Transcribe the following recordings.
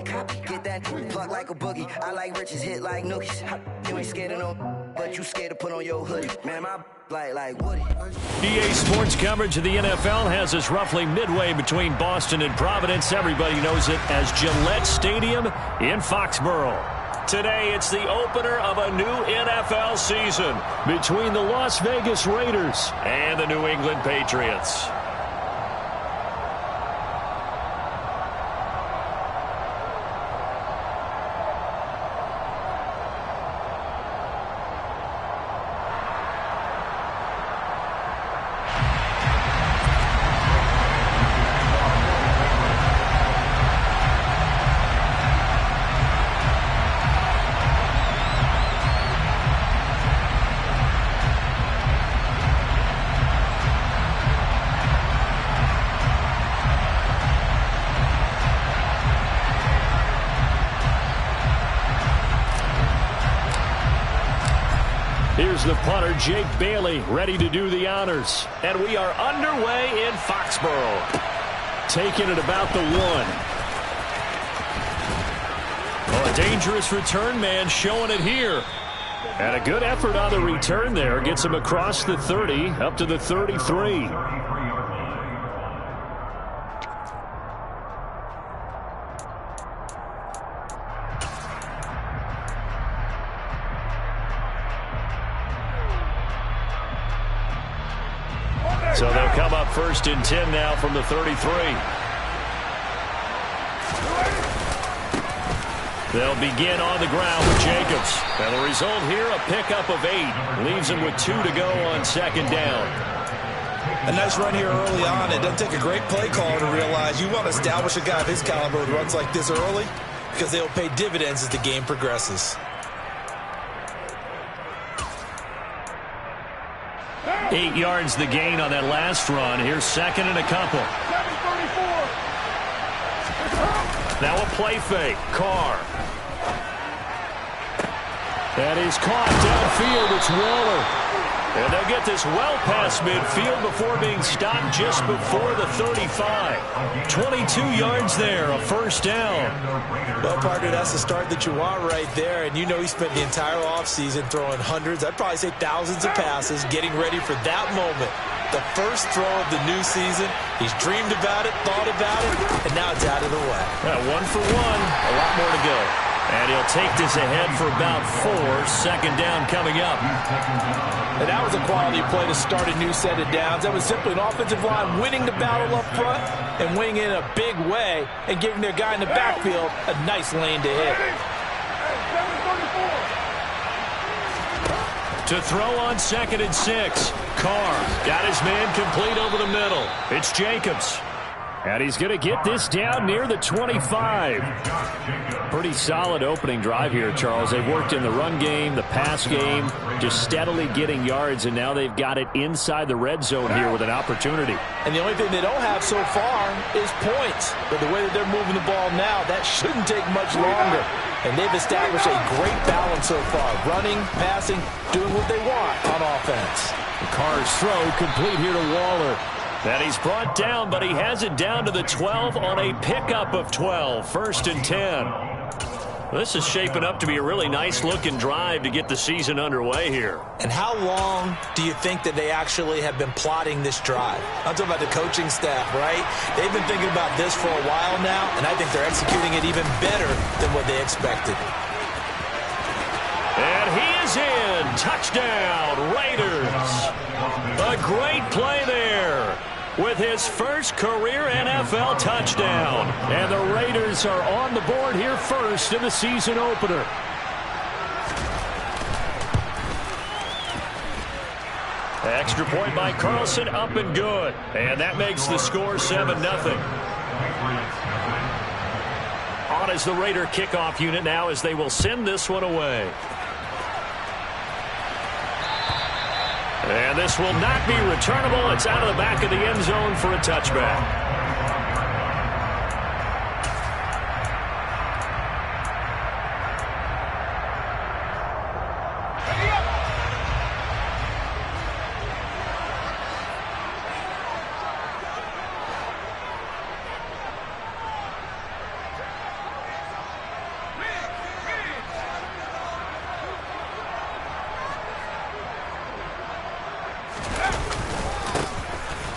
that copy, get that plug like a boogie. I like riches, hit like nookies. You ain't scared of no, but you scared to put on your hoodie. Man, my like Woody. EA Sports coverage of the NFL has us roughly midway between Boston and Providence. Everybody knows it as Gillette Stadium in Foxborough. Today, it's the opener of a new NFL season between the Las Vegas Raiders and the New England Patriots. Here's the punter, Jake Bailey, ready to do the honors. And we are underway in Foxborough. Taking it about the 1. Oh, a dangerous return man showing it here. And a good effort on the return there. Gets him across the 30, up to the 33. So they'll come up 1st and 10 now from the 33. They'll begin on the ground with Jacobs. And the result here, a pickup of 8. Leaves him with 2 to go on 2nd down. A nice run here early on. It doesn't take a great play caller to realize you want to establish a guy of his caliber with runs like this early because they'll pay dividends as the game progresses. 8 yards the gain on that last run. Here's 2nd and a couple. Now a play fake. Carr. That is caught downfield. It's Waller. And they'll get this well past midfield before being stopped just before the 35. 22 yards there, a 1st down. Well, partner, that's the start that you want right there. And you know he spent the entire offseason throwing hundreds, I'd probably say thousands of passes, getting ready for that moment. The first throw of the new season. He's dreamed about it, thought about it, and now it's out of the way. 1 for 1, a lot more to go. And he'll take this ahead for about 4. 2nd down coming up. And that was a quality play to start a new set of downs. That was simply an offensive line winning the battle up front and winning it in a big way and giving their guy in the backfield a nice lane to hit. To throw on 2nd and 6. Carr got his man complete over the middle. It's Jacobs. And he's going to get this down near the 25. Pretty solid opening drive here, Charles. They've worked in the run game, the pass game, just steadily getting yards, and now they've got it inside the red zone here with an opportunity. And the only thing they don't have so far is points. But the way that they're moving the ball now, that shouldn't take much longer. And they've established a great balance so far. Running, passing, doing what they want on offense. Carr's throw complete here to Waller. And he's brought down, but he has it down to the 12 on a pickup of 12. 1st and 10. This is shaping up to be a really nice-looking drive to get the season underway here. And how long do you think that they actually have been plotting this drive? I'm talking about the coaching staff, right? They've been thinking about this for a while now, and I think they're executing it even better than what they expected. And he is in. Touchdown, Raiders. A great play there with his first career NFL touchdown. And the Raiders are on the board here first in the season opener. Extra point by Carlson, up and good. And that makes the score 7-0. On is the Raider kickoff unit now as they will send this one away. And this will not be returnable. It's out of the back of the end zone for a touchback.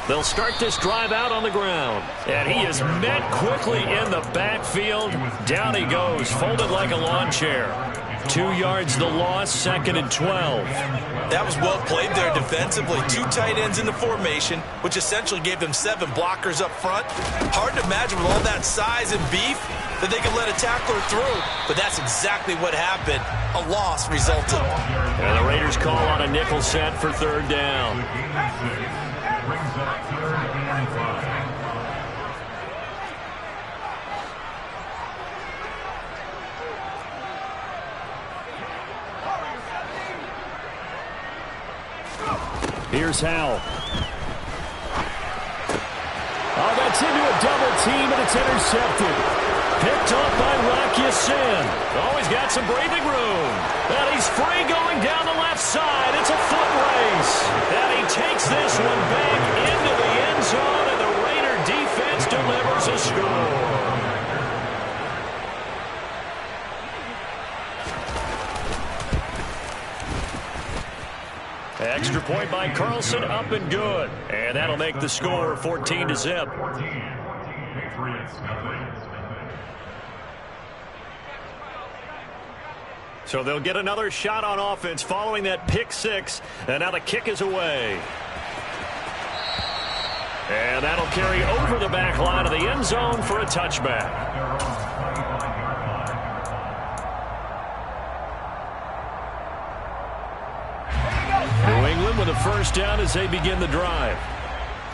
They'll start this drive out on the ground. And he is met quickly in the backfield. Down he goes, folded like a lawn chair. 2 yards the loss, 2nd and 12. That was well played there defensively. 2 tight ends in the formation, which essentially gave them 7 blockers up front. Hard to imagine with all that size and beef that they could let a tackler through, but that's exactly what happened. A loss resulted. And the Raiders call on a nickel set for 3rd down. Here's Howell. Oh, that's into a double team, and it's intercepted. Picked off by Rocky Sin. Oh, he's got some breathing room. And he's free going down the left side. It's a foot race. And he takes this one back into the end zone, and the Raider defense delivers a score. Extra point by Carlson, up and good. And that'll make the score 14-0. So they'll get another shot on offense following that pick 6. And now the kick is away. And that'll carry over the back line of the end zone for a touchback. New England with a first down as they begin the drive.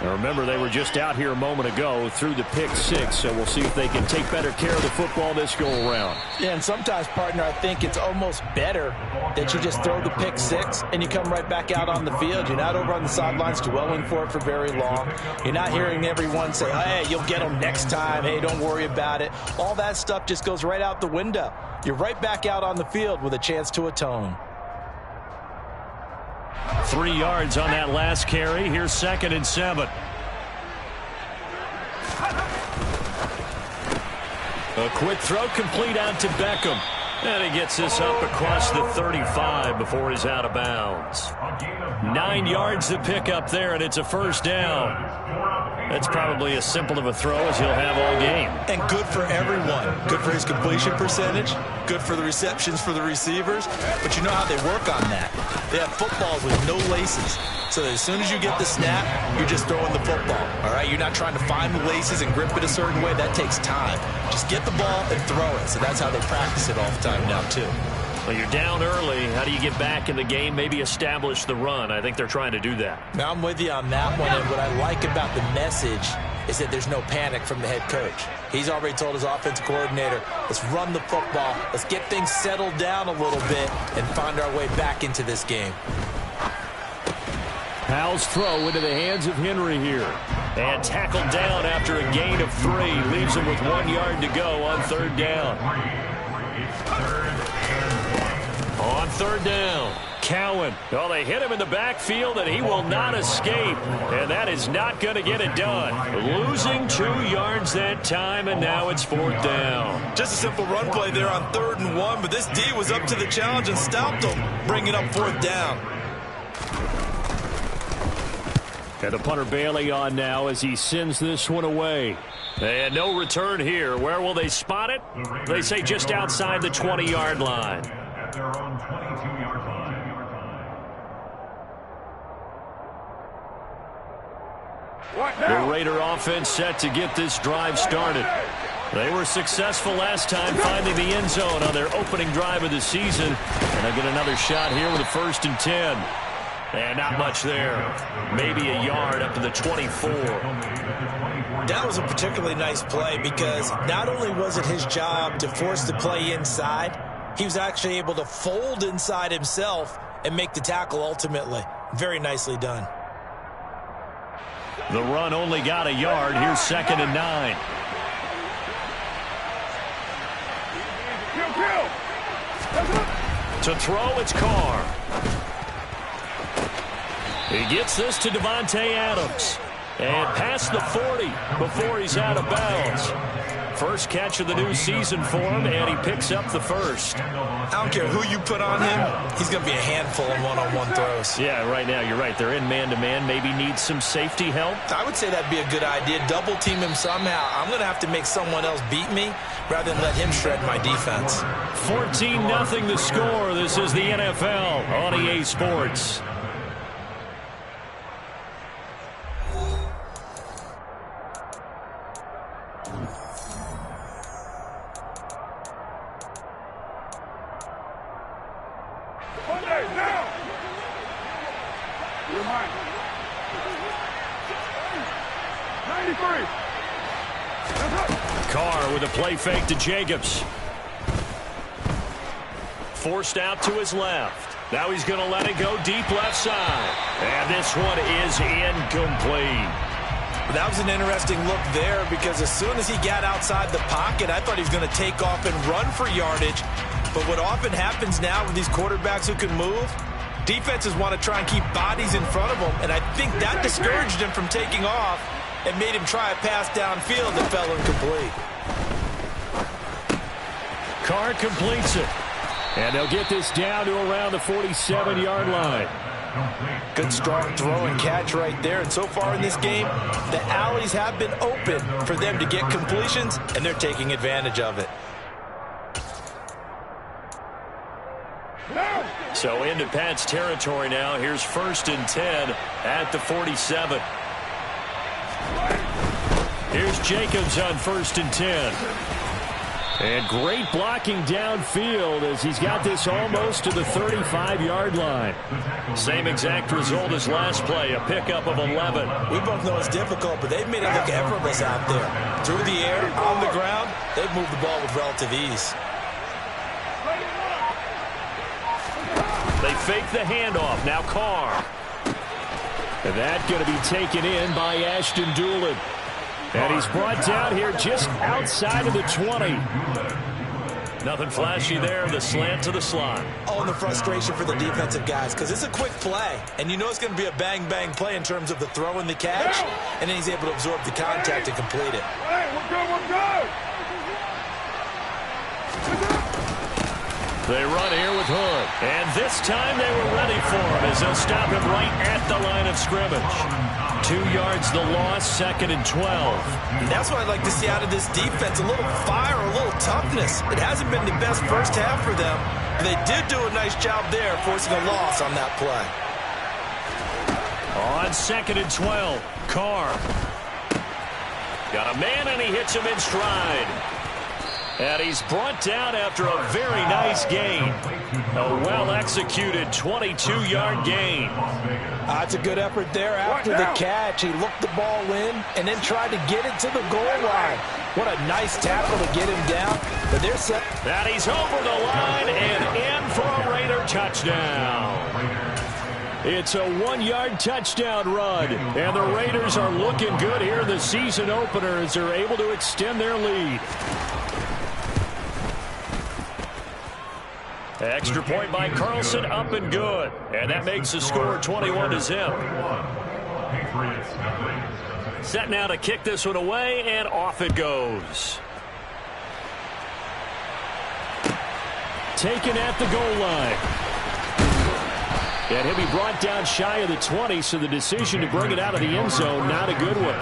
Now remember, they were just out here a moment ago through the pick 6, so we'll see if they can take better care of the football this go-around. Yeah, and sometimes, partner, I think it's almost better that you just throw the pick 6 and you come right back out on the field. You're not over on the sidelines dwelling for it for very long. You're not hearing everyone say, hey, you'll get them next time. Hey, don't worry about it. All that stuff just goes right out the window. You're right back out on the field with a chance to atone. 3 yards on that last carry. Here's 2nd and 7. A quick throw complete out to Beckham. And he gets this up across the 35 before he's out of bounds. 9 yards to pick up there, and it's a first down. That's probably as simple of a throw as he'll have all game. And good for everyone. Good for his completion percentage. Good for the receptions for the receivers. But you know how they work on that. They have footballs with no laces. So that as soon as you get the snap, you're just throwing the football. All right? You're not trying to find the laces and grip it a certain way. That takes time. Just get the ball and throw it. So that's how they practice it all the time now, too. Well, you're down early. How do you get back in the game, maybe establish the run? I think they're trying to do that. Now, I'm with you on that one, and what I like about the message is that there's no panic from the head coach. He's already told his offensive coordinator, let's run the football, let's get things settled down a little bit, and find our way back into this game. Howell's throw into the hands of Henry here. And tackled down after a gain of 3. Leaves him with 1 yard to go on 3rd down. On 3rd down, Cowan. Oh, they hit him in the backfield, and he will not escape. And that is not going to get it done. Losing 2 yards that time, and now it's 4th down. Just a simple run play there on 3rd and 1, but this D was up to the challenge and stopped him, bringing up 4th down. And the punter Bailey on now as he sends this one away. And no return here. Where will they spot it? They say just outside the 20-yard line. At their own 22-yard line. The Raider offense set to get this drive started. They were successful last time finding the end zone on their opening drive of the season. And they'll get another shot here with a 1st and 10. And not much there. Maybe a yard up to the 24. That was a particularly nice play because not only was it his job to force the play inside, he was actually able to fold inside himself and make the tackle ultimately. Very nicely done. The run only got a yard. Here's 2nd and 9. To throw, it's Carr. He gets this to Devontae Adams. And past the 40 before he's out of bounds. First catch of the new season for him, and he picks up the first. I don't care who you put on him. He's going to be a handful in one-on-one throws. Yeah, right now, you're right. They're in man-to-man. Maybe needs some safety help. I would say that'd be a good idea. Double team him somehow. I'm going to have to make someone else beat me rather than let him shred my defense. 14-0 the score. This is the NFL on EA Sports. Carr with a play fake to Jacobs. Forced out to his left. Now he's going to let it go deep left side. And this one is incomplete. That was an interesting look there because as soon as he got outside the pocket, I thought he was going to take off and run for yardage. But what often happens now with these quarterbacks who can move, defenses want to try and keep bodies in front of them. And I think that discouraged him from taking off and made him try a pass downfield that fell incomplete. Carr completes it. And they'll get this down to around the 47-yard line. Good strong throw and catch right there. And so far in this game, the alleys have been open for them to get completions, and they're taking advantage of it. So into Pat's territory now. Here's 1st and 10 at the 47. Here's Jacobs on 1st and 10. And great blocking downfield as he's got this almost to the 35-yard line. Same exact result as last play, a pickup of 11. We both know it's difficult, but they've made it look effortless out there. Through the air, on the ground, they've moved the ball with relative ease. They fake the handoff. Now Carr. And that going to be taken in by Ashton Doolin. And he's brought down here just outside of the 20. Nothing flashy there. The slant to the slot. Oh, and the frustration for the defensive guys because it's a quick play. And you know it's going to be a bang-bang play in terms of the throw and the catch. And then he's able to absorb the contact and complete it. Hey, we're good, we're good. They run here with Hood. And this time they were ready for him as they'll stop him right at the line of scrimmage. 2 yards the loss, 2nd and 12. And that's what I'd like to see out of this defense. A little fire, a little toughness. It hasn't been the best first half for them. But they did do a nice job there, forcing a loss on that play. On 2nd and 12, Carr. Got a man and he hits him in stride. And he's brought down after a very nice gain. A well-executed 22-yard gain. That's a good effort there after the catch. He looked the ball in and then tried to get it to the goal line. What a nice tackle to get him down. But they're set. And he's over the line and in for a Raider touchdown. It's a 1-yard touchdown run. And the Raiders are looking good here in the season opener as they're able to extend their lead. Extra point by Carlson, up and good. And that makes the score 21-0. Set now to kick this one away, and off it goes. Taken at the goal line. And he'll be brought down shy of the 20, so the decision to bring it out of the end zone, not a good one.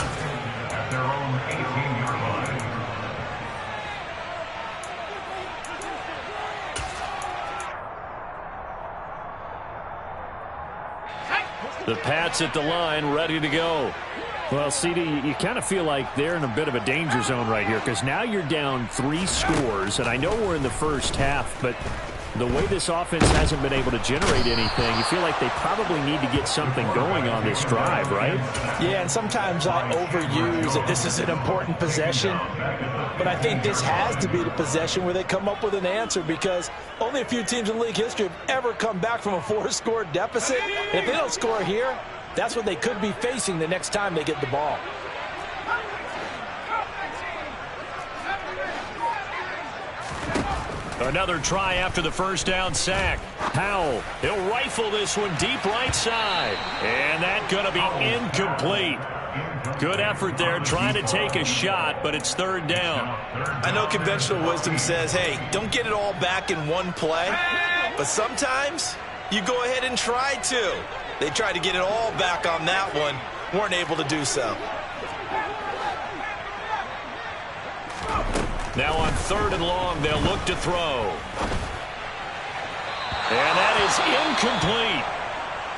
The Pats at the line, ready to go. Well, CD, you kind of feel like they're in a bit of a danger zone right here because now you're down 3 scores, and I know we're in the first half, but the way this offense hasn't been able to generate anything, you feel like they probably need to get something going on this drive, right? Yeah, and sometimes I overuse that this is an important possession, but I think this has to be the possession where they come up with an answer because only a few teams in league history have ever come back from a 4-score deficit. And if they don't score here, that's what they could be facing the next time they get the ball. Another try after the first down sack. Howell, he'll rifle this one deep right side. And that's going to be incomplete. Good effort there, trying to take a shot, but it's third down. I know conventional wisdom says, hey, don't get it all back in one play, but sometimes you go ahead and try to. They tried to get it all back on that one, weren't able to do so. Now on 3rd and long, they'll look to throw. And that is incomplete.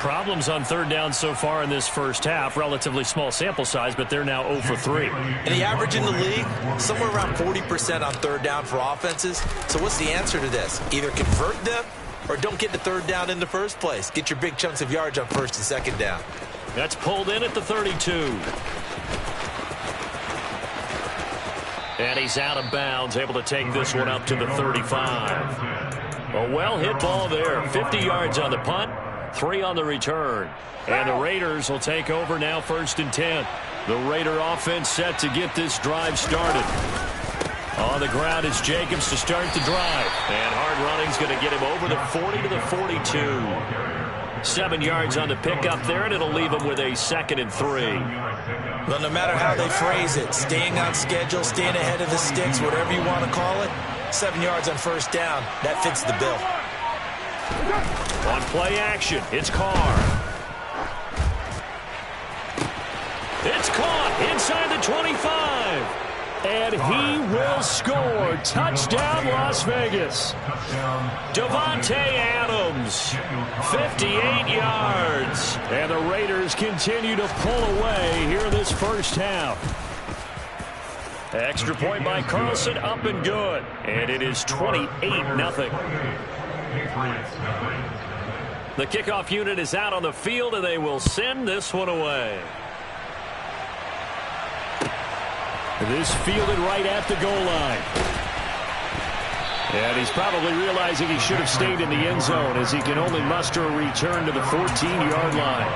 Problems on 3rd down so far in this first half. Relatively small sample size, but they're now 0 for 3. And the average in the league, somewhere around 40% on 3rd down for offenses. So what's the answer to this? Either convert them or don't get the 3rd down in the first place. Get your big chunks of yards on 1st and 2nd down. That's pulled in at the 32. And he's out of bounds, able to take this one up to the 35. A well-hit ball there. 50 yards on the punt, 3 on the return. And the Raiders will take over now 1st and 10. The Raider offense set to get this drive started. On the ground is Jacobs to start the drive. And hard running's going to get him over the 40 to the 42. 7 yards on the pickup there, and it'll leave him with a 2nd and 3. Well, no matter how they phrase it, staying on schedule, staying ahead of the sticks, whatever you want to call it, 7 yards on 1st down, that fits the bill. On play action, it's Carr. It's caught inside the 25. And he will score. Touchdown, Las Vegas. Davante Adams, 58 yards. And the Raiders continue to pull away here in this first half. Extra point by Carlson, up and good. And it is 28-0. The kickoff unit is out on the field, and they will send this one away. This fielded right at the goal line. And he's probably realizing he should have stayed in the end zone as he can only muster a return to the 14-yard line.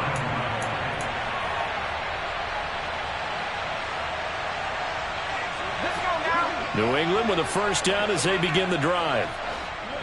New England with a 1st down as they begin the drive.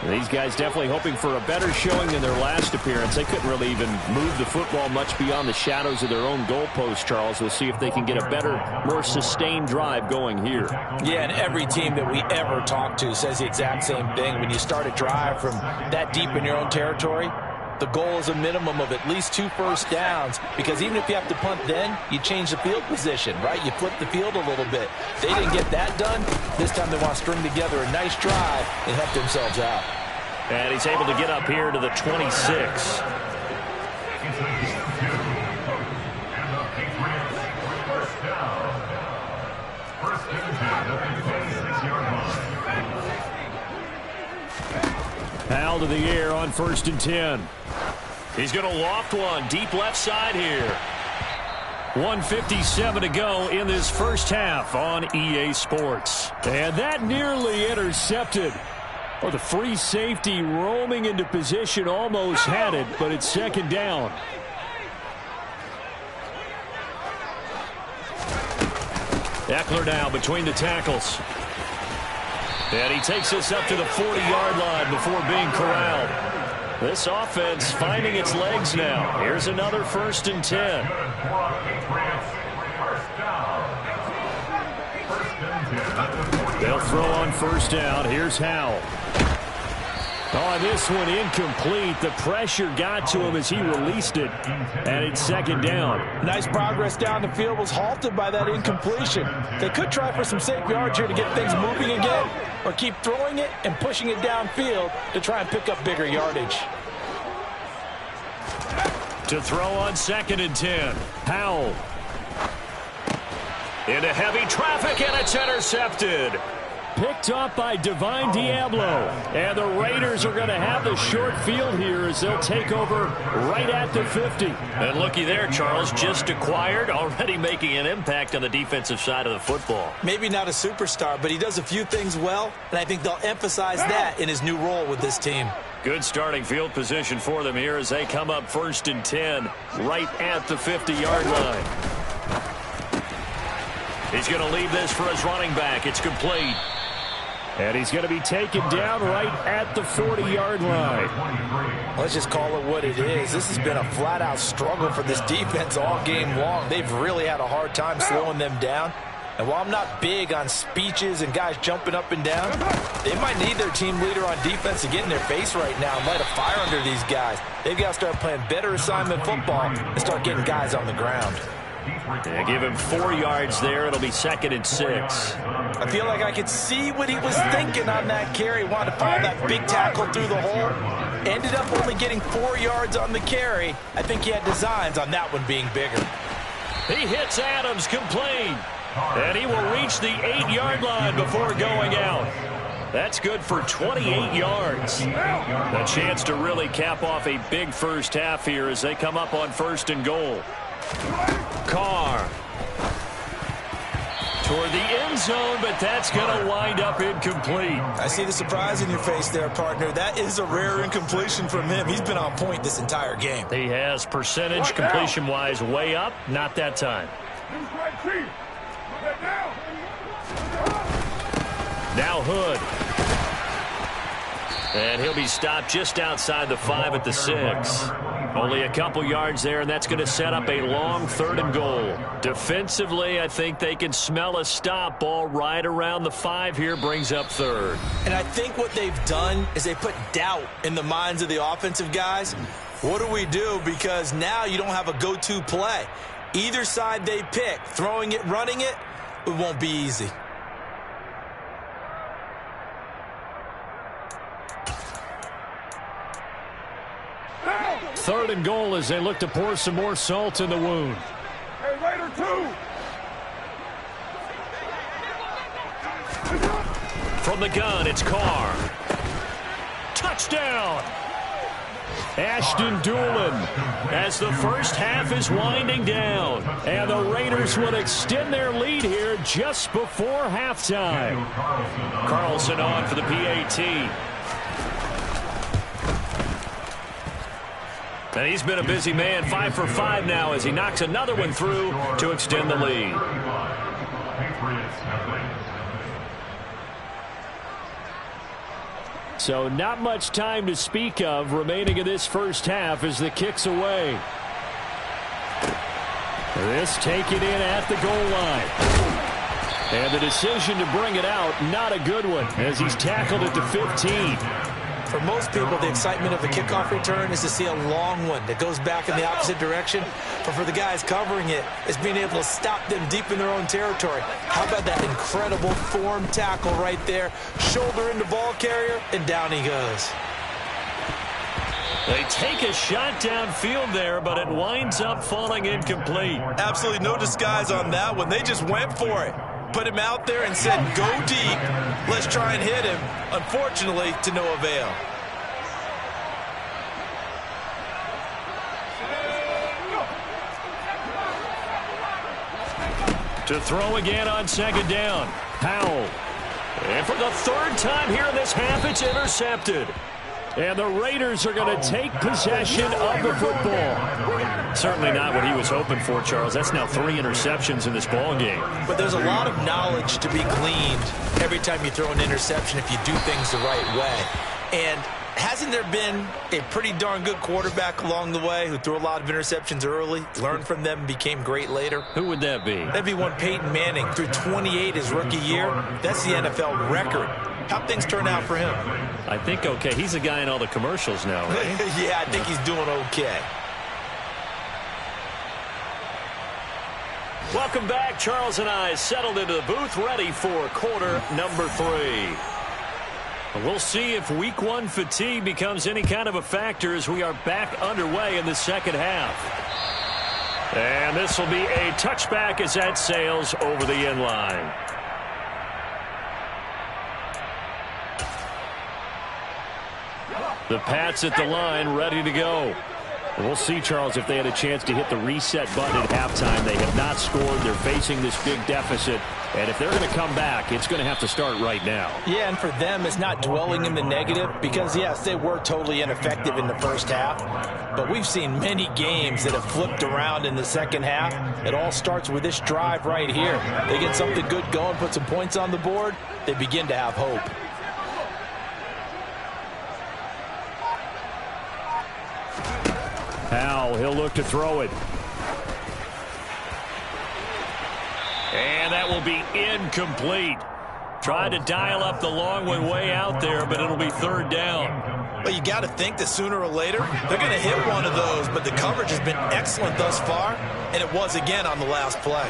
These guys definitely hoping for a better showing than their last appearance. They couldn't really even move the football much beyond the shadows of their own goalpost, Charles. We'll see if they can get a better, more sustained drive going here. Yeah, and every team that we ever talk to says the exact same thing. When you start a drive from that deep in your own territory, the goal is a minimum of at least 2 first downs, because even if you have to punt then, you change the field position, right? You flip the field a little bit. They didn't get that done. This time they want to string together a nice drive and help themselves out. And he's able to get up here to the 26. Powell to the air on 1st and 10. He's going to loft one deep left side here. 1:57 to go in this first half on EA Sports. And that nearly intercepted. Oh, the free safety roaming into position almost had it, but it's 2nd down. Eckler now between the tackles. And he takes us up to the 40-yard line before being corralled. This offense finding its legs now. Here's another 1st and 10. They'll throw on 1st down. Here's Howell. Oh, this one incomplete. The pressure got to him as he released it, and it's 2nd down. Nice progress down the field was halted by that incompletion. They could try for some safe yards here to get things moving again, or keep throwing it and pushing it downfield to try and pick up bigger yardage. To throw on 2nd and 10. Howell. Into heavy traffic, and it's intercepted. Picked up by Divine Diablo. And the Raiders are going to have the short field here as they'll take over right at the 50. And looky there, Charles, just acquired, already making an impact on the defensive side of the football. Maybe not a superstar, but he does a few things well, and I think they'll emphasize that in his new role with this team. Good starting field position for them here as they come up 1st and 10 right at the 50-yard line. He's going to leave this for his running back. It's complete. And he's going to be taken down right at the 40-yard line. Let's just call it what it is. This has been a flat-out struggle for this defense all game long. They've really had a hard time slowing them down. And while I'm not big on speeches and guys jumping up and down, they might need their team leader on defense to get in their face right now and light a fire under these guys. They've got to start playing better assignment football and start getting guys on the ground. They give him 4 yards there. It'll be 2nd and 6. I feel like I could see what he was thinking on that carry. Wanted to fire that big tackle through the hole. Ended up only getting 4 yards on the carry. I think he had designs on that one being bigger. He hits Adams complete. And he will reach the 8-yard line before going out. That's good for 28 yards. A chance to really cap off a big first half here as they come up on 1st and goal. Carr toward the end zone, but that's going to wind up incomplete. I see the surprise in your face there, partner. That is a rare incompletion from him. He's been on point this entire game. He has percentage completion-wise way up, not that time. Now Hood. And he'll be stopped just outside the 5 at the 6. Only a couple yards there, and that's going to set up a long 3rd and goal. Defensively, I think they can smell a stop ball right around the 5 here, brings up 3rd. And I think what they've done is they put doubt in the minds of the offensive guys. What do we do? Because now you don't have a go-to play. Either side they pick, throwing it, running it, it won't be easy. Third and goal as they look to pour some more salt in the wound. Hey, Raider 2. From the gun, it's Carr. Touchdown! Ashton Doolin as the first half is winding down. And the Raiders will extend their lead here just before halftime. Carlson on for the PAT. And he's been a busy man, 5 for 5 now as he knocks another one through to extend the lead. So not much time to speak of remaining in this first half as the kick's away. This taken in at the goal line. And the decision to bring it out, not a good one as he's tackled at the 15. For most people, the excitement of a kickoff return is to see a long one that goes back in the opposite direction. But for the guys covering it, it's being able to stop them deep in their own territory. How about that incredible form tackle right there? Shoulder into ball carrier, and down he goes. They take a shot downfield there, but it winds up falling incomplete. Absolutely no disguise on that one. They just went for it. Put him out there and said, go deep. Let's try and hit him. Unfortunately, to no avail. To throw again on 2nd down. Powell. And for the 3rd time here in this half, it's intercepted. And the Raiders are going to take possession of the football. Certainly not what he was hoping for, Charles. That's now 3 interceptions in this ball game. But there's a lot of knowledge to be gleaned every time you throw an interception if you do things the right way. And hasn't there been a pretty darn good quarterback along the way who threw a lot of interceptions early, learned from them, and became great later? Who would that be? That'd be one Peyton Manning. Threw 28 his rookie year. That's the NFL record. How'd things turn out for him? I think okay. He's a guy in all the commercials now, right? Yeah, I think he's doing okay. Welcome back. Charles and I settled into the booth, ready for quarter number 3. We'll see if week 1 fatigue becomes any kind of a factor as we are back underway in the second half. And this will be a touchback as that sails over the end line. The Pats at the line, ready to go. We'll see, Charles, if they had a chance to hit the reset button at halftime. They have not scored. They're facing this big deficit. And if they're going to come back, it's going to have to start right now. Yeah, and for them, it's not dwelling in the negative because, yes, they were totally ineffective in the first half. But we've seen many games that have flipped around in the second half. It all starts with this drive right here. They get something good going, put some points on the board, they begin to have hope. Now he'll look to throw it. And that will be incomplete. Tried to dial up the long one way out there, but it'll be third down. Well, you got to think that sooner or later they're going to hit one of those, but the coverage has been excellent thus far, and it was again on the last play.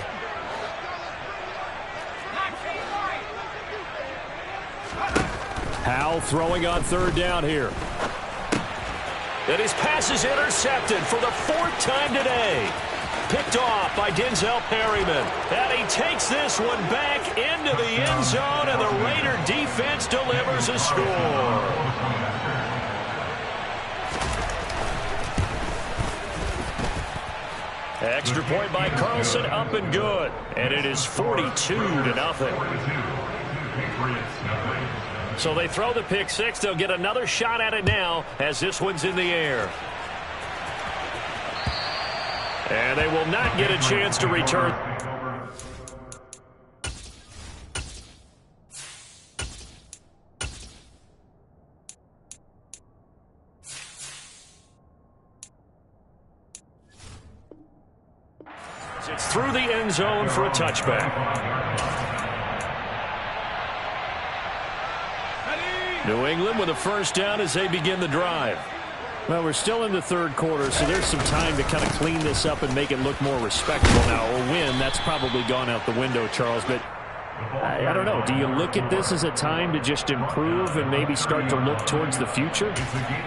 Howell throwing on third down here. And his pass is intercepted for the fourth time today. Picked off by Denzel Perryman. And he takes this one back into the end zone, and the Raider defense delivers a score. Extra point by Carlson, up and good. And it is 42-0. So they throw the pick six. They'll get another shot at it now as this one's in the air. And they will not get a chance to return. It's through the end zone for a touchback. New England with a first down as they begin the drive. Well, we're still in the third quarter, so there's some time to kind of clean this up and make it look more respectable now. A win, that's probably gone out the window, Charles, but I don't know. Do you look at this as a time to just improve and maybe start to look towards the future?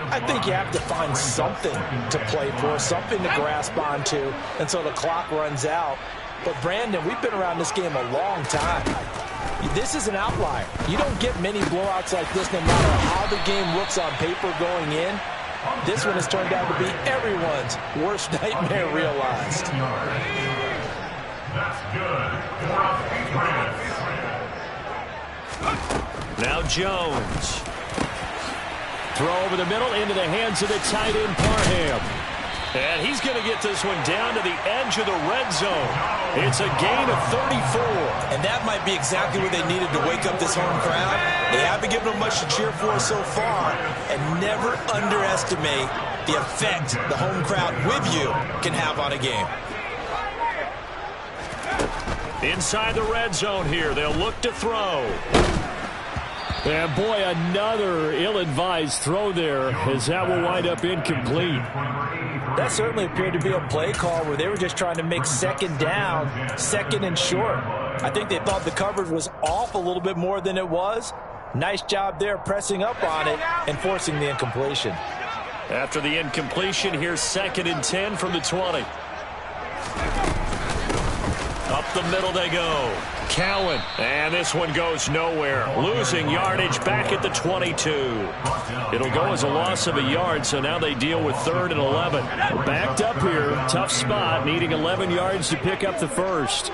I think you have to find something to play for, something to grasp onto until the clock runs out. But, Brandon, we've been around this game a long time. This is an outlier. You don't get many blowouts like this no matter how the game looks on paper going in. This one has turned out to be everyone's worst nightmare realized. Now Jones. Throw over the middle into the hands of the tight end Parham. And he's going to get this one down to the edge of the red zone. It's a gain of 34. And that might be exactly what they needed to wake up this home crowd. They haven't given them much to cheer for so far. And never underestimate the effect the home crowd with you can have on a game. Inside the red zone here, they'll look to throw. And boy, another ill-advised throw there as that will wind up incomplete. That certainly appeared to be a play call where they were just trying to make second down, second and short. I think they thought the coverage was off a little bit more than it was. Nice job there pressing up on it and forcing the incompletion. After the incompletion, here's 2nd and 10 from the 20. Up the middle they go. Cowan. And this one goes nowhere. Losing yardage back at the 22. It'll go as a loss of a yard, so now they deal with 3rd and 11. Backed up here. Tough spot, needing 11 yards to pick up the first.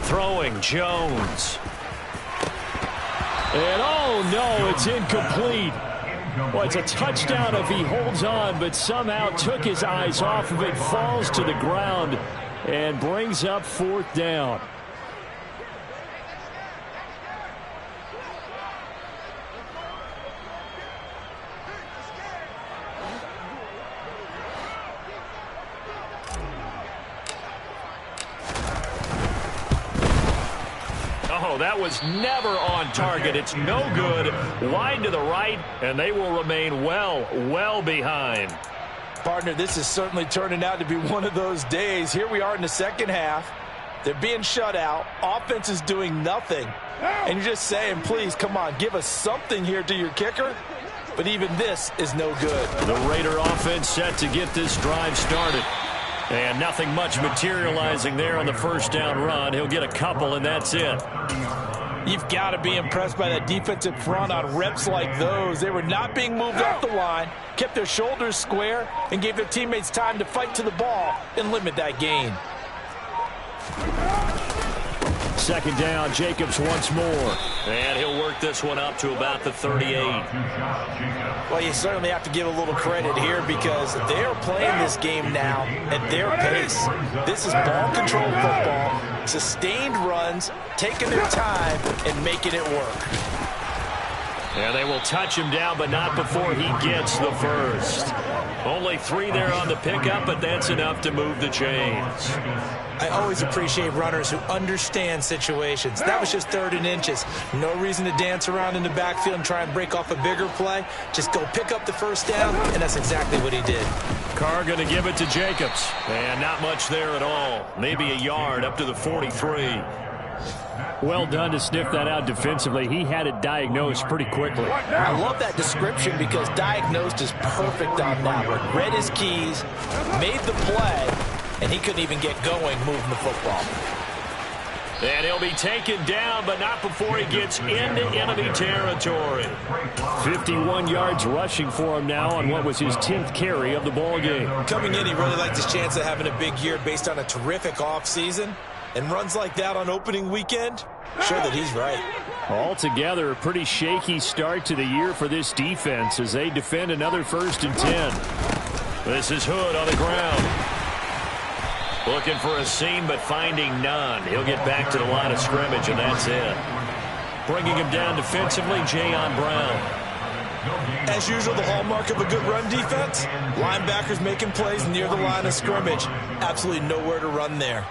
Throwing Jones. And oh no, it's incomplete. Well, it's a touchdown if he holds on, but somehow took his eyes off of it, falls to the ground, and brings up 4th down. Oh, that was never on target. It's no good. Wide to the right, and they will remain well behind. Partner, this is certainly turning out to be one of those days. Here we are in the second half. They're being shut out. Offense is doing nothing. And you're just saying, please, come on, give us something here to your kicker. But even this is no good. The Raider offense set to get this drive started. And nothing much materializing there on the first down run. He'll get a couple, and that's it. You've got to be impressed by that defensive front on reps like those. They were not being moved off the line, kept their shoulders square, and gave their teammates time to fight to the ball and limit that gain. 2nd down, Jacobs once more. And he'll work this one up to about the 38. Well, you certainly have to give a little credit here because they're playing this game now at their pace. This is ball control football, sustained runs, taking their time, and making it work. And they will touch him down, but not before he gets the first. Only 3 there on the pickup, but that's enough to move the chains. I always appreciate runners who understand situations. That was just 3rd and inches. No reason to dance around in the backfield and try and break off a bigger play. Just go pick up the first down, and that's exactly what he did. Carr going to give it to Jacobs. And not much there at all. Maybe a yard up to the 43. Well done to sniff that out defensively. He had it diagnosed pretty quickly. I love that description because diagnosed is perfect on that one. Read his keys, made the play, and he couldn't even get going moving the football. And he'll be taken down, but not before he gets into enemy territory. 51 yards rushing for him now on what was his 10th carry of the ball game. Coming in, he really liked his chance of having a big year based on a terrific offseason. And runs like that on opening weekend, sure that he's right. Altogether, a pretty shaky start to the year for this defense as they defend another 1st and 10. This is Hood on the ground. Looking for a seam, but finding none. He'll get back to the line of scrimmage, and that's it. Bringing him down defensively, Jayon Brown. As usual, the hallmark of a good run defense, linebackers making plays near the line of scrimmage. Absolutely nowhere to run there.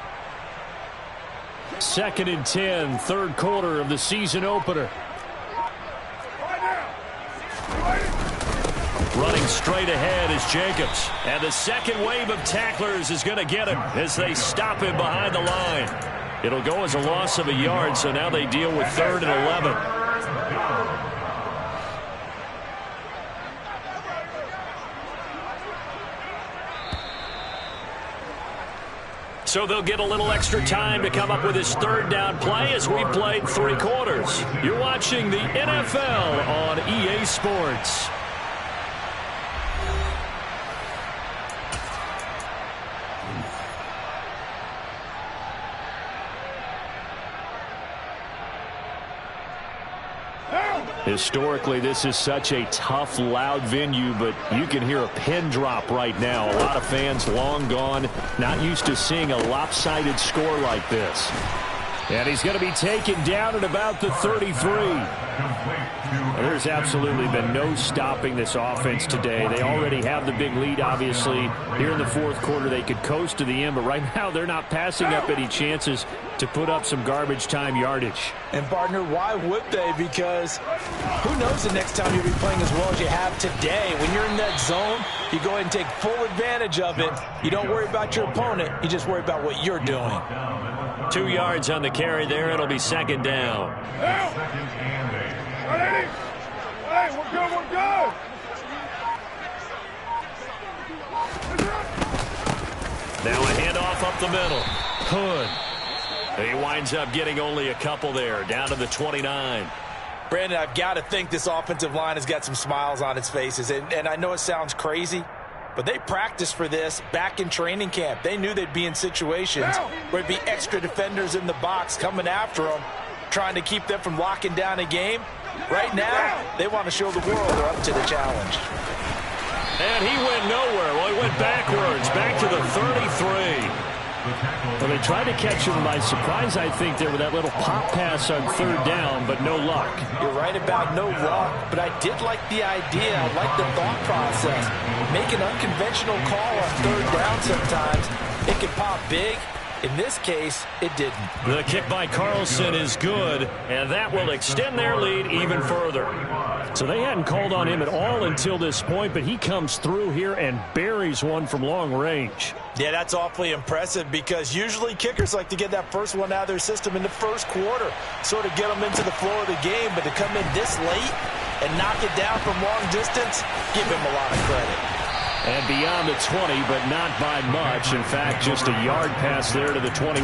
2nd and 10, 3rd quarter of the season opener. Running straight ahead is Jacobs. And the second wave of tacklers is going to get him as they stop him behind the line. It'll go as a loss of a yard, so now they deal with 3rd and 11. So they'll get a little extra time to come up with his 3rd down play as we played 3 quarters. You're watching the NFL on EA Sports. Historically, this is such a tough, loud venue, but you can hear a pin drop right now. A lot of fans long gone, not used to seeing a lopsided score like this. And he's going to be taken down at about the 33. There's absolutely been no stopping this offense today. They already have the big lead, obviously. Here in the 4th quarter, they could coast to the end, but right now they're not passing up any chances to put up some garbage time yardage. And, partner, why would they? Because who knows the next time you'll be playing as well as you have today. When you're in that zone, you go ahead and take full advantage of it. You don't worry about your opponent. You just worry about what you're doing. 2 yards on the carry there. It'll be 2nd down. Hey, we're good, we're good. Now a handoff up the middle. Hood. He winds up getting only a couple there, down to the 29. Brandon, I've got to think this offensive line has got some smiles on its faces. And I know it sounds crazy, but they practiced for this back in training camp. They knew they'd be in situations where it'd be extra defenders in the box coming after them, trying to keep them from locking down a game. Right now, they want to show the world they're up to the challenge. And he went nowhere. Well, he went backwards, back to the 33. Well, they tried to catch him by surprise, I think, there with that little pop pass on 3rd down, but no luck. You're right about no luck, but I did like the idea. I like the thought process. Make an unconventional call on 3rd down sometimes. It can pop big. In this case, it didn't. The kick by Carlson is good, and that will extend their lead even further. So they hadn't called on him at all until this point, but he comes through here and buries one from long range. Yeah, that's awfully impressive because usually kickers like to get that first one out of their system in the 1st quarter, sort of get them into the flow of the game, but to come in this late and knock it down from long distance, give him a lot of credit. And beyond the 20, but not by much. In fact, just a yard pass there to the 21.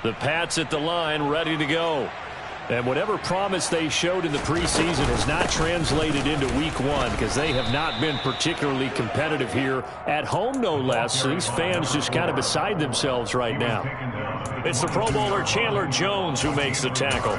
The Pats at the line, ready to go. And whatever promise they showed in the preseason has not translated into week one because they have not been particularly competitive here at home, no less. So these fans just kind of beside themselves right now. It's the Pro Bowler Chandler Jones who makes the tackle.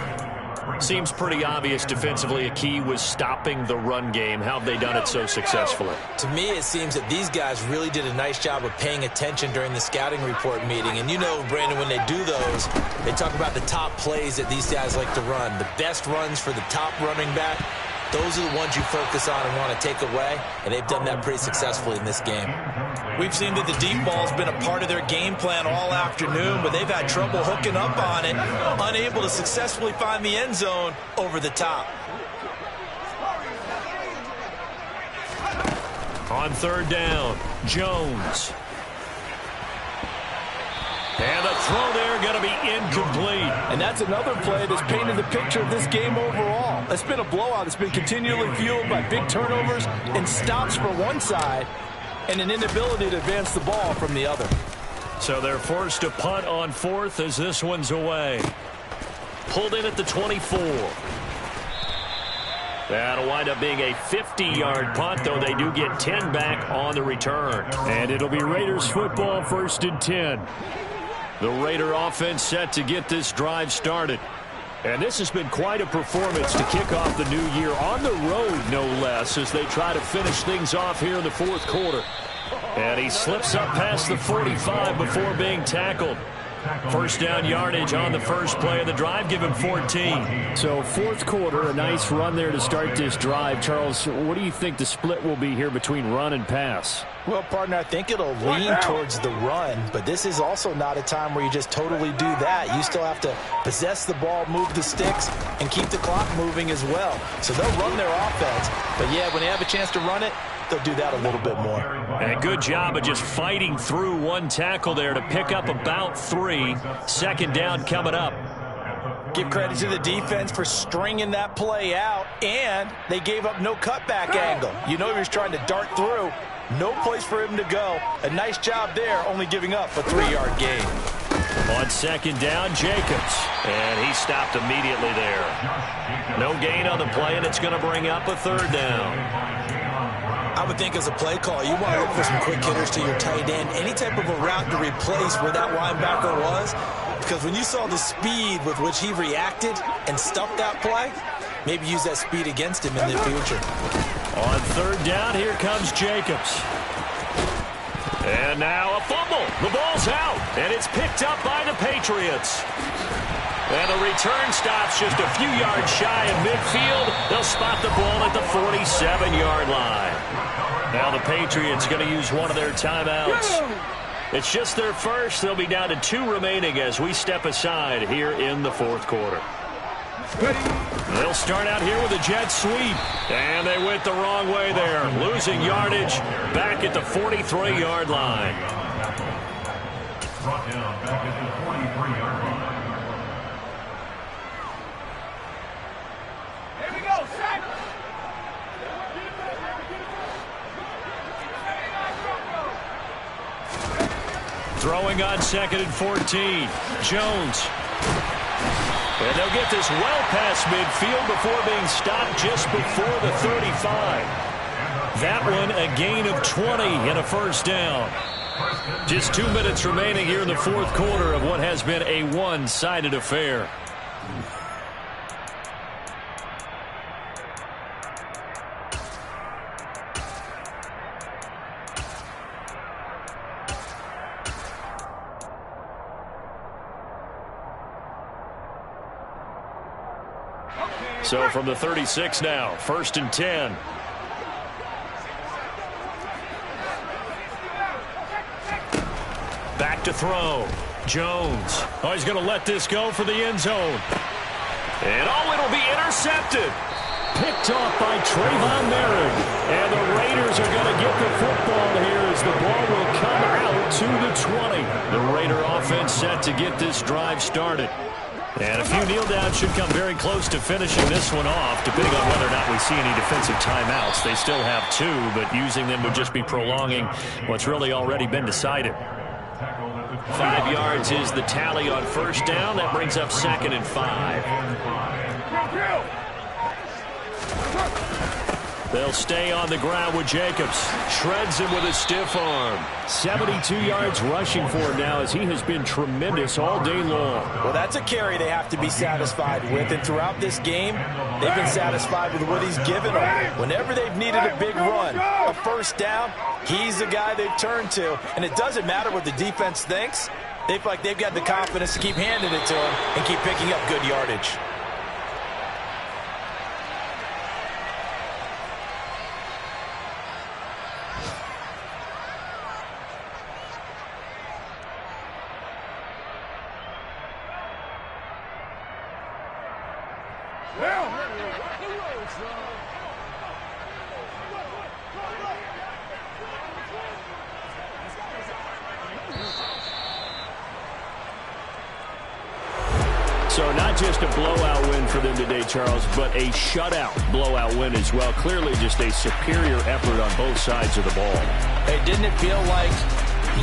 Seems pretty obvious defensively a key was stopping the run game. How have they done it so successfully? To me, it seems that these guys really did a nice job of paying attention during the scouting report meeting. And you know, Brandon, when they do those, they talk about the top plays that these guys like to run. The best runs for the top running back, those are the ones you focus on and want to take away. And they've done that pretty successfully in this game. We've seen that the deep ball's been a part of their game plan all afternoon, but they've had trouble hooking up on it, unable to successfully find the end zone over the top. On third down, Jones. And the throw there going to be incomplete. And that's another play that's painted the picture of this game overall. It's been a blowout. It's been continually fueled by big turnovers and stops for one side and an inability to advance the ball from the other. So they're forced to punt on fourth as this one's away. Pulled in at the 24. That'll wind up being a 50-yard punt, though they do get 10 back on the return. And it'll be Raiders football, 1st and 10. The Raider offense set to get this drive started. And this has been quite a performance to kick off the new year on the road, no less, as they try to finish things off here in the fourth quarter. And he slips up past the 45 before being tackled. First down yardage on the first play of the drive, give him 14. So fourth quarter, a nice run there to start this drive. Charles, what do you think the split will be here between run and pass? Well, partner, I think it'll lean towards the run, but this is also not a time where you just totally do that. You still have to possess the ball, move the sticks, and keep the clock moving as well. So they'll run their offense, but yeah, when they have a chance to run it, they'll do that a little bit more. And a good job of just fighting through one tackle there to pick up about 3. Second down coming up. Give credit to the defense for stringing that play out, and they gave up no cutback angle. You know he was trying to dart through. No place for him to go. A nice job there, only giving up a 3-yard gain. On second down, Jacobs. And he stopped immediately there. No gain on the play, and it's going to bring up a third down. I would think as a play call, you want to look for some quick hitters to your tight end. Any type of a route to replace where that linebacker was. Because when you saw the speed with which he reacted and stuffed that play, maybe use that speed against him in the future. On third down, here comes Jacobs. And now a fumble. The ball's out, and it's picked up by the Patriots. And the return stops just a few yards shy of midfield. They'll spot the ball at the 47-yard line. Now the Patriots going to use one of their timeouts. It's just their first. They'll be down to 2 remaining as we step aside here in the fourth quarter. They'll start out here with a jet sweep. And they went the wrong way there. Losing yardage back at the 43-yard line. Brought down back at the 43-yard line. Throwing on 2nd and 14. Jones. And they'll get this well past midfield before being stopped just before the 35. That one a gain of 20 and a first down. Just 2 minutes remaining here in the fourth quarter of what has been a one-sided affair. So from the 36 now, 1st and 10. Back to throw. Jones. Oh, he's going to let this go for the end zone. And oh, it'll be intercepted. Picked off by Trayvon Merrick. And the Raiders are going to get the football here as the ball will come out to the 20. The Raider offense set to get this drive started. And a few kneel downs should come very close to finishing this one off, depending on whether or not we see any defensive timeouts. They still have 2, but using them would just be prolonging what's really already been decided. 5 yards is the tally on first down. That brings up 2nd and 5. They'll stay on the ground with Jacobs. Shreds him with a stiff arm. 72 yards rushing for him now as he has been tremendous all day long. Well, that's a carry they have to be satisfied with. And throughout this game, they've been satisfied with what he's given them. Whenever they've needed a big run, a first down, he's the guy they've turned to. And it doesn't matter what the defense thinks. They feel like they've got the confidence to keep handing it to him and keep picking up good yardage. So not just a blowout win for them today, Charles, but a shutout blowout win as well. Clearly just a superior effort on both sides of the ball. Hey, didn't it feel like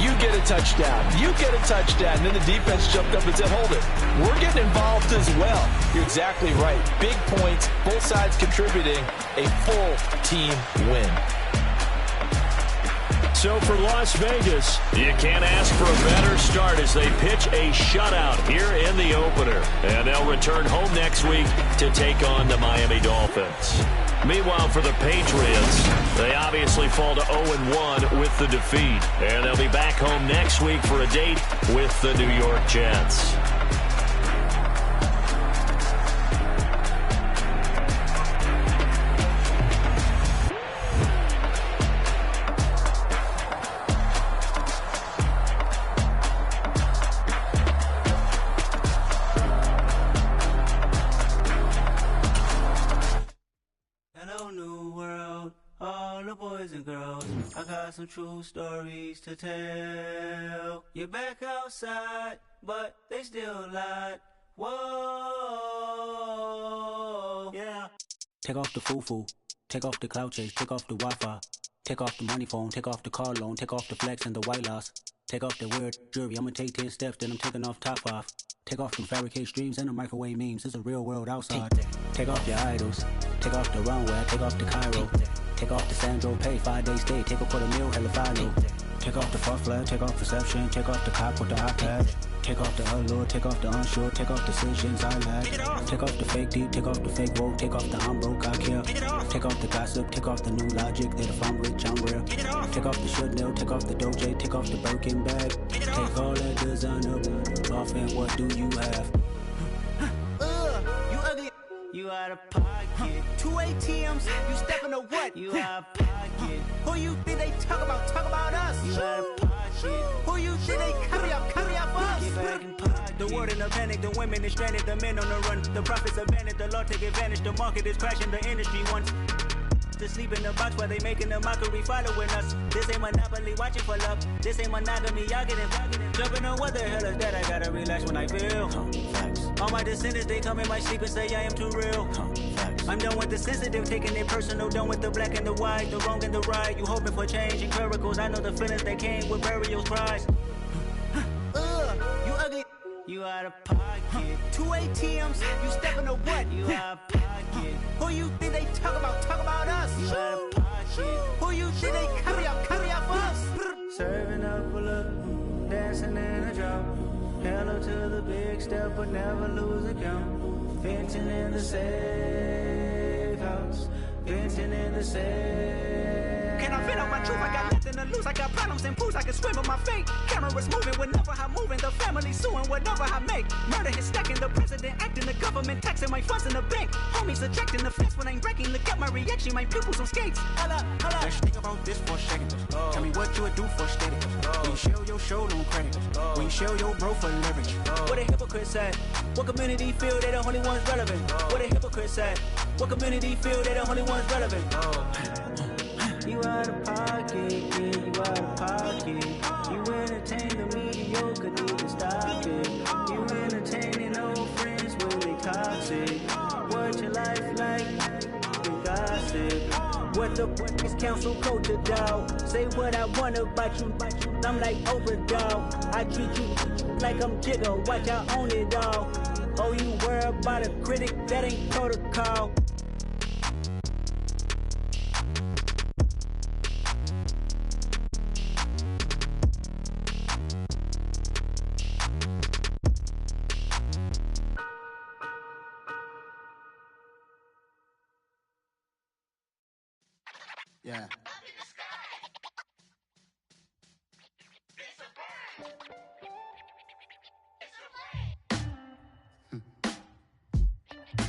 you get a touchdown, you get a touchdown, and then the defense jumped up and said, hold it, we're getting involved as well. You're exactly right. Big points, both sides contributing, a full team win. So for Las Vegas, you can't ask for a better start as they pitch a shutout here in the opener. And they'll return home next week to take on the Miami Dolphins. Meanwhile, for the Patriots, they obviously fall to 0-1 with the defeat. And they'll be back home next week for a date with the New York Jets. Some true stories to tell. You're back outside, but they still lied. Whoa, yeah. Take off the foo-foo, take off the cloud chase, take off the Wi-Fi, take off the money phone, take off the car loan, take off the flex and the white loss, take off the weird jewelry. I'ma take 10 steps, then I'm taking off top 5. Take off them fabricate streams and the microwave memes. It's a real world outside. Take off your idols, take off the runway, take off the Cairo. Take off the Sandro pay, 5-day stay, take a $250,000, hella final. Take off the far flag, take off perception, take off the cop with the iPad. Take off the allure, take off the unsure, take off decisions I lack. Take off the fake deep, take off the fake woke, take off the I'm broke, I care. Take off the gossip, take off the new logic, that if I'm rich, I'm real. Take off the should know, take off the Doja, take off the Birkin bag. Take all that designer off and what do you have? You ugly. You out of pocket. 2 ATMs, you stepping to what? You out of pocket. Who you think they talk about? Talk about us. You out of pocket. Who you think they carry up for us? Get back in pocket. The world in a panic, the women is stranded, the men on the run. The profits abandoned, the law take advantage. The market is crashing, the industry wants to sleep in the box while they making a mockery following us. This ain't Monopoly, watching for love. This ain't monogamy, y'all getting jumping on what the hell is that? I gotta relax when I feel. All my descendants, they come in my sleep and say I am too real. I'm done with the sensitive, taking it personal. Done with the black and the white, the wrong and the right. You hoping for change and miracles. I know the feelings that came with burial cries. You ugly. You out of pocket. 2 ATMs, you stepping to what? You out of pocket. Who you think they talk about? Talk about us. You out of pocket. Who you think they carry up for us? Serving up a look, dancing in a drop. Hello to the big step, but never lose a count. Venting in the safe house. Venting in the safe. Can I vent out my truth? I got nothing to lose. I got problems and pools. I can swim with my fate. Cameras moving whenever I'm moving. The family suing whatever I make. Murder is stacking. The president acting. The government taxing my funds in the bank. Homies ejecting the fence when I'm breaking. Look at my reaction. My pupils on skates. Holla, holla. Let's think about this for a second. Tell me what you would do for steady. When you show your show, no credit. When you show your bro for leverage. What a hypocrite said. What community feel they the only ones relevant? What a hypocrite said. What community feel they the only ones relevant? You out of pocket, yeah, you out of pocket. You entertain the mediocre, need to stop it. You entertaining old friends when they toxic. What your life like? The gossip. What the is council culture, dog? Say what I want about you. I'm like overdog. I treat you like I'm Jigga. Watch I own it all. Oh, you worry about a critic? That ain't protocol. Yeah.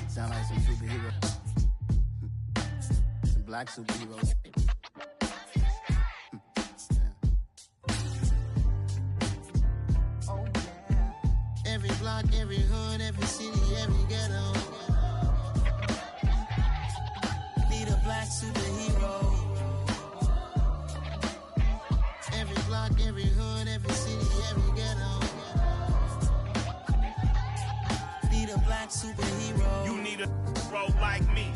Sound like some superheroes. Some black superheroes. Oh, yeah. Every block, every hood, every city, every ghetto. Need a black superhero. Every block, every hood, every city, every ghetto. Need a black superhero. You need a role like me.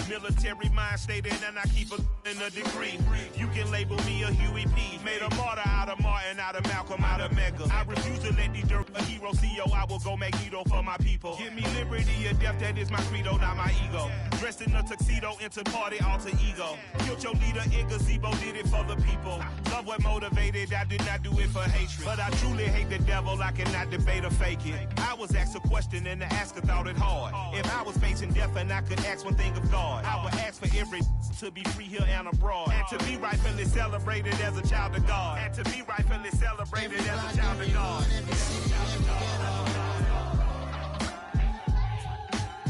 Military mind stated, and I keep in a degree. You can label me a Huey P. Made a martyr out of Martin, out of Malcolm, out of Mega. I refuse to let these dirt a hero CEO. I will go Magneto for my people. Give me liberty or death, that is my credo, not my ego. Dressed in a tuxedo, into party, alter ego. Killed your leader in gazebo, did it for the people. Love what motivated, I did not do it for hatred. But I truly hate the devil, I cannot debate or fake it. I was asked a question and the asker thought it hard. If I was facing death and I could ask one thing of God, I would ask for every to be free here and abroad. And to be rightfully celebrated as a child of God. And to be rightfully celebrated as a child of God.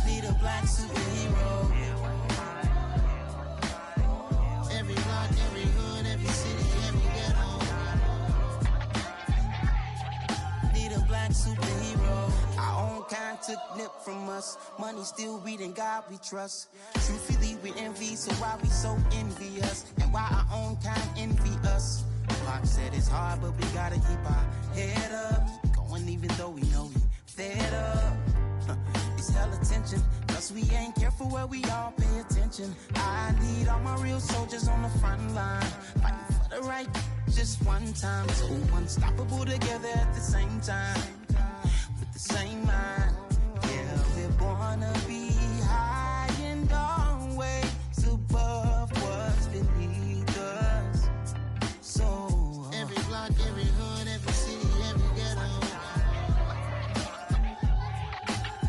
Need a black superhero. Every block, every hood, every city, every ghetto. Need a black superhero. Our own kind took nip from us. Money still reading God we trust. Truthfully we envy, so why we so envious? And why our own kind envy us? Pac said it's hard, but we gotta keep our head up. Keep going even though we know we fed up. It's hella tension, plus we ain't careful where we all pay attention. I need all my real soldiers on the front line, fighting for the right just one time. So unstoppable together at the same time, with the same mind. Yeah, we're born to be high and always above what's beneath us. So every block, every hood, every city, every ghetto.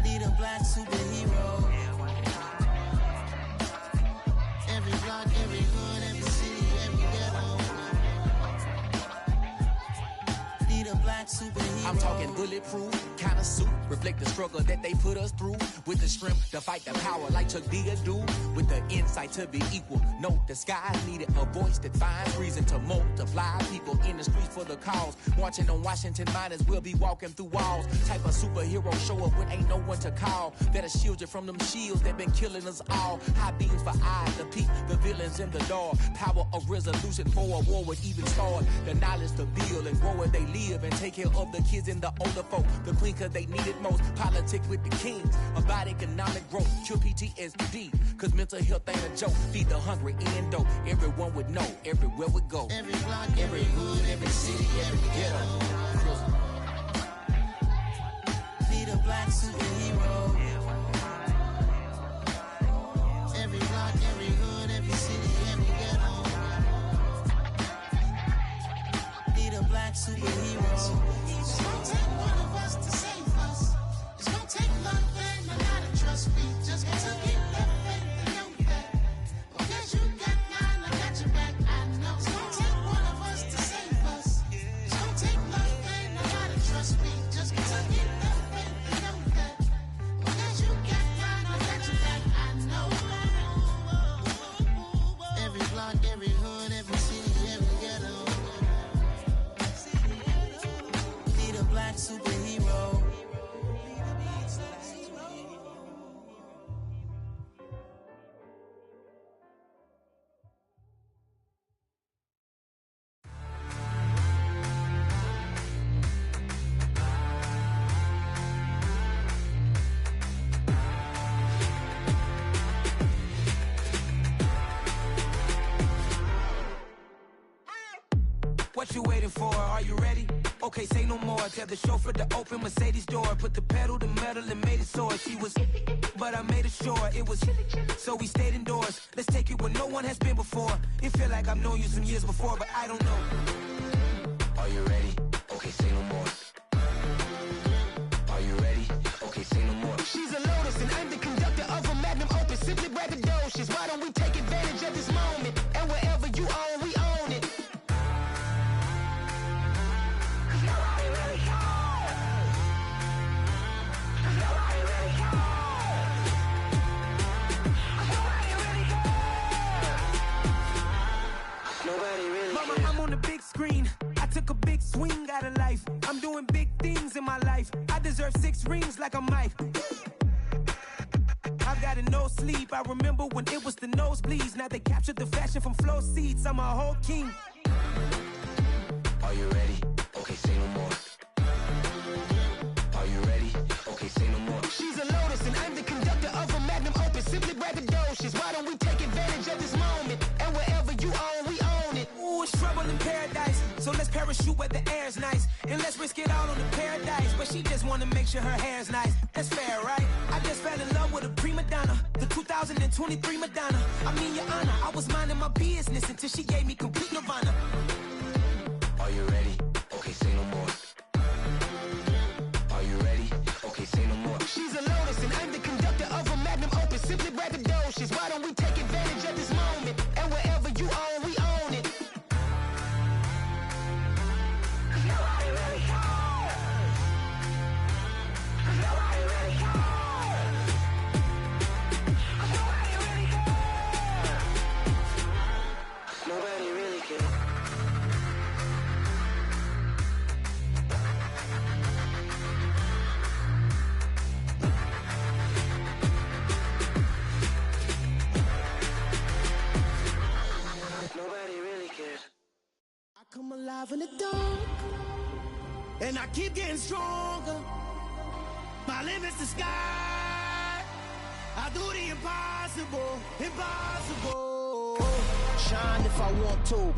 Need a black superhero. Every block, every hood, every city, every ghetto. Need a black superhero. I'm talking bulletproof kind of suit, reflect the struggle that they put us through. With the strength to fight the power like Chuck D do. With the insight to be equal. No, the skies needed a voice that finds reason to multiply. People in the streets for the cause. Marching on Washington miners will be walking through walls. Type of superhero show up when ain't no one to call. That'll shield you from them shields that been killing us all. High beams for eyes to peep the villains in the dark. Power of resolution for a war would even start. The knowledge to build and grow where they live and take care of the kids and the older folk. The queen cause they need it most. Politics with the kings. About economic growth. Cure PTSD. Cause mental health ain't a joke. Feed the hungry and dope. Everyone would know. Everywhere we go. Every block, every hood, every city, every ghetto. Need a black superhero. Every block, every hood, every city, every ghetto. Need a black superhero. It's gonna take one of us to save us. It's gonna take love and a lot of trust. We just got to get that faith and know that. Because you got mine, I got your back, I know. It's gonna take one of us to save us. It's gonna take love and a lot of trust. We just got to get that faith and know that. Because you got mine, I got your back, I know. Every block, every hood, every city, every ghetto. Need a black superhero. What you waiting for? Are you ready? Okay, say no more. Tell the chauffeur to open Mercedes door. Put the pedal to metal and made it soar. She was, but I made it sure it was. So we stayed indoors. Let's take it where no one has been before. It feel like I've known you some years before, but I don't know. Are you ready? Okay, say no more. Are you ready? Okay, say no more. She's a Lotus and I'm the conductor of a Magnum Opus. Simply braggadocious. Why don't we take advantage of this moment? And wherever deserve 6 rings like I'm Mike. I've got no sleep. I remember when it was the nosebleeds. Now they captured the fashion from flow seats. I'm a whole king. Are you ready? Okay, say no more. Are you ready? Okay, say no more. She's a lotus and I'm the conductor of a magnum opus. Simply braggadocious. Why don't we take advantage of this moment? And wherever you own, we own it. Ooh, it's trouble in paradise. So let's parachute where the air's nice. And let's risk it all on the paradise. But she just wanna make sure her hair's nice. That's fair, right? I just fell in love with a prima donna. The 2023 Madonna. I mean, your honor, I was minding my business until she gave me complete nirvana. Are you ready? Okay, say no more. Are you ready? Okay, say no more. She's a lotus and I'm the conductor of a magnum opus. Simply braggadocious. Why don't we take advantage of this moment? And wherever you own, we own it. Nobody really cares. Nobody really cares. Nobody really cares. Nobody really cares. Nobody really cares. I come alive in the dark, and I keep getting stronger. My limit's the sky. I do the impossible, impossible. Shine if I want to.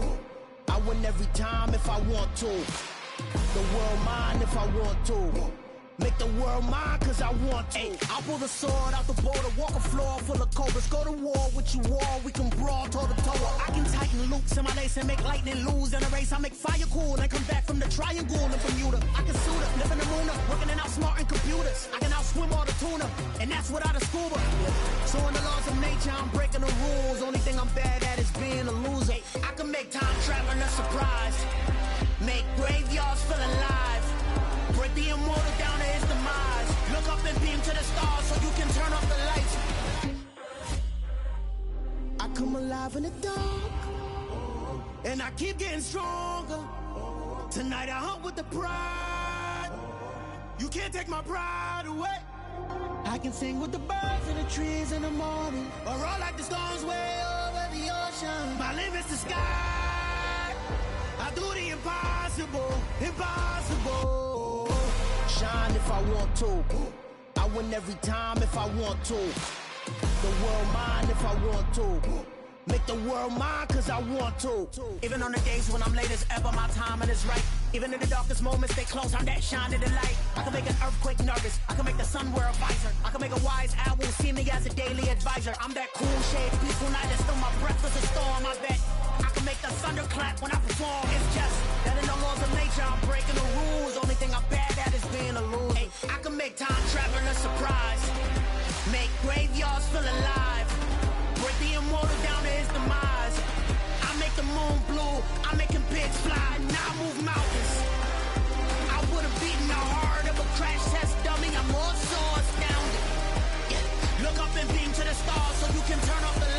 I win every time if I want to. The world mine if I want to. Make the world mine cause I want to. I'll pull the sword out the border, walk a floor full of cobras. Go to war with you all, we can brawl toe to toe. I can tighten loops in my lace and make lightning lose in a race. I make fire cool and come back from the triangle in Bermuda. I can suit up, live in the moon, working and outsmarting computers. I can outswim all the tuna, and that's without a scuba. So in the laws of nature, I'm breaking the rules. Only thing I'm bad at is being a loser. I can make time traveling a surprise, make graveyards feel alive. Break the immortal down to his demise. Look up and beam to the stars so you can turn off the lights. I come alive in the dark, and I keep getting stronger. Tonight I hunt with the pride. You can't take my pride away. I can sing with the birds and the trees in the morning, or roll like the storms way over the ocean. My limit's the sky. I do the impossible, impossible. Shine if I want to. I win every time if I want to. The world mine if I want to. Make the world mine cause I want to. Even on the days when I'm late as ever, my timing is right. Even in the darkest moments, stay close, I'm that shining the light. I can make an earthquake nervous, I can make the sun wear a visor. I can make a wise owl see me as a daily advisor. I'm that cool shade, peaceful night, and still my breath is a storm. I bet I can make the thunder clap when I perform. It's just that in the laws of nature, I'm breaking the rules. Only thing I'm bad at is being a loser. Hey, I can make time traveling a surprise, make graveyards feel alive. Break the immortal down to his demise. I make the moon blue, I'm making pigs fly, now I move mountains. I would've beaten the heart of a crash test dummy, I'm more so astounded. Yeah. Look up and beam to the stars so you can turn off the light.